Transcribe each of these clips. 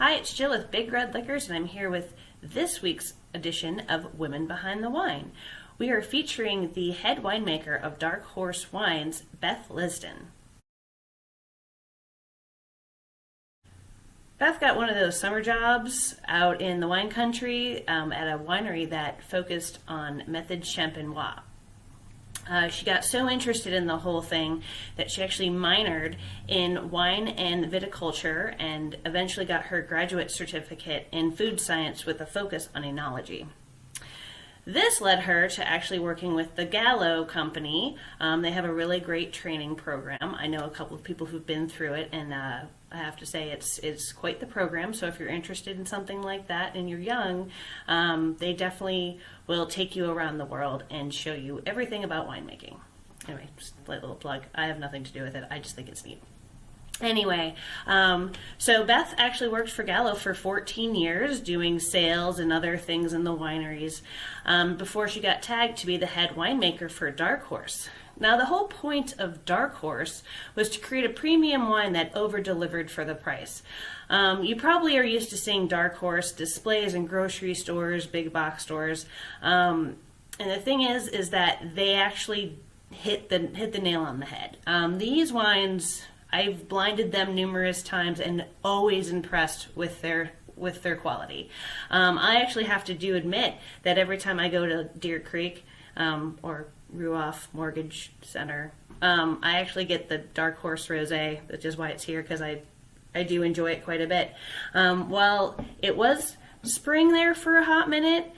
Hi, it's Jill with Big Red Liquors, and I'm here with this week's edition of Women Behind the Wine. We are featuring the head winemaker of Dark Horse Wines, Beth Liston. Beth got one of those summer jobs out in the wine country at a winery that focused on Methode Champenois. She got so interested in the whole thing that she actually minored in wine and viticulture and eventually got her graduate certificate in food science with a focus on oenology. This led her to actually working with the Gallo company. They have a really great training program. I know a couple of people who've been through it, and I have to say it's quite the program. So if you're interested in something like that and you're young, they definitely will take you around the world and show you everything about winemaking. Anyway, just a little plug. I have nothing to do with it. I just think it's neat. Anyway, so Beth actually worked for Gallo for 14 years doing sales and other things in the wineries before she got tagged to be the head winemaker for Dark Horse. Now, the whole point of Dark Horse was to create a premium wine that over-delivered for the price. You probably are used to seeing Dark Horse displays in grocery stores, big box stores, and the thing is that they actually hit the nail on the head. These wines, I've blinded them numerous times and always impressed with their quality. I actually have to admit that every time I go to Deer Creek or Ruoff Mortgage Center, I actually get the Dark Horse Rosé, which is why it's here, because I do enjoy it quite a bit. While it was spring there for a hot minute,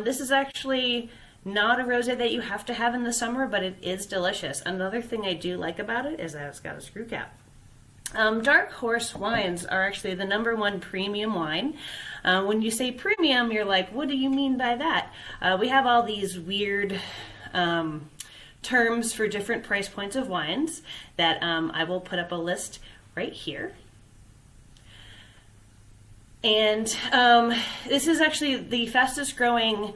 this is actually not a rosé that you have to have in the summer, but it is delicious. Another thing I do like about it is that it's got a screw cap. Dark Horse wines are actually the #1 premium wine. When you say premium, you're like, what do you mean by that? We have all these weird terms for different price points of wines that I will put up a list right here. And this is actually the fastest growing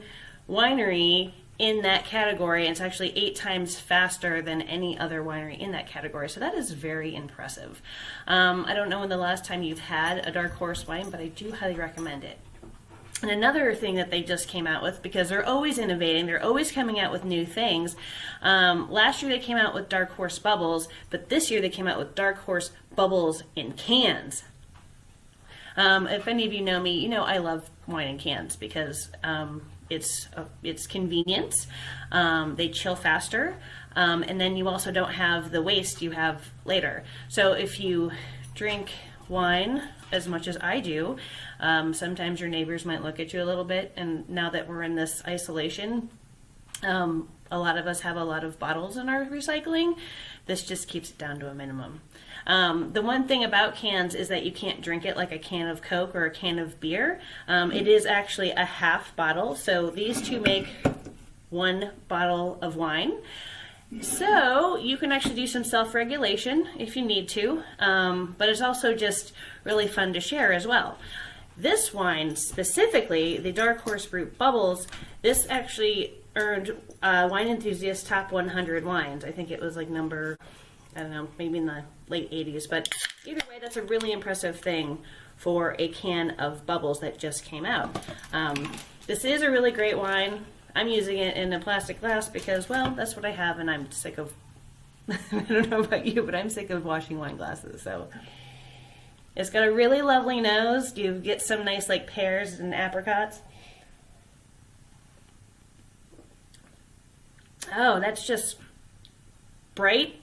winery in that category. It's actually 8 times faster than any other winery in that category. So that is very impressive. I don't know when the last time you've had a Dark Horse wine, but I do highly recommend it. And another thing that they just came out with, because they're always innovating, they're always coming out with new things. Last year they came out with Dark Horse Bubbles, but this year they came out with Dark Horse Bubbles in cans. If any of you know me, you know I love wine in cans because it's convenience. They chill faster, and then you also don't have the waste you have later. So if you drink wine as much as I do, sometimes your neighbors might look at you a little bit, and now that we're in this isolation, a lot of us have a lot of bottles in our recycling. This just keeps it down to a minimum. The one thing about cans is that you can't drink it like a can of Coke or a can of beer. It is actually a half bottle, so these two make 1 bottle of wine. So you can actually do some self-regulation if you need to, but it's also just really fun to share as well. This wine specifically, the Dark Horse Brut Bubbles, this actually earned Wine Enthusiast Top 100 Wines. I think it was like number, I don't know, maybe in the late 80s, but either way, that's a really impressive thing for a can of bubbles that just came out. This is a really great wine. I'm using it in a plastic glass because, well, that's what I have, and I'm sick of, I don't know about you, but I'm sick of washing wine glasses, so. It's got a really lovely nose. You get some nice like pears and apricots. Oh, that's just bright.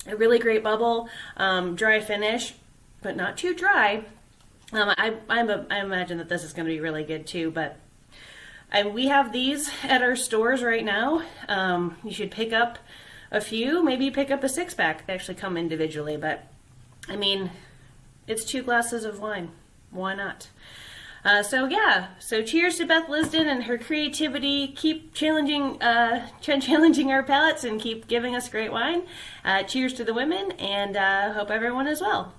A really great bubble, dry finish, but not too dry. I imagine that this is going to be really good too, but we have these at our stores right now. You should pick up a few, maybe pick up a 6-pack. They actually come individually, but I mean, it's 2 glasses of wine. Why not? So cheers to Beth Liston and her creativity. Keep challenging our palates and keep giving us great wine. Cheers to the women, and hope everyone is well.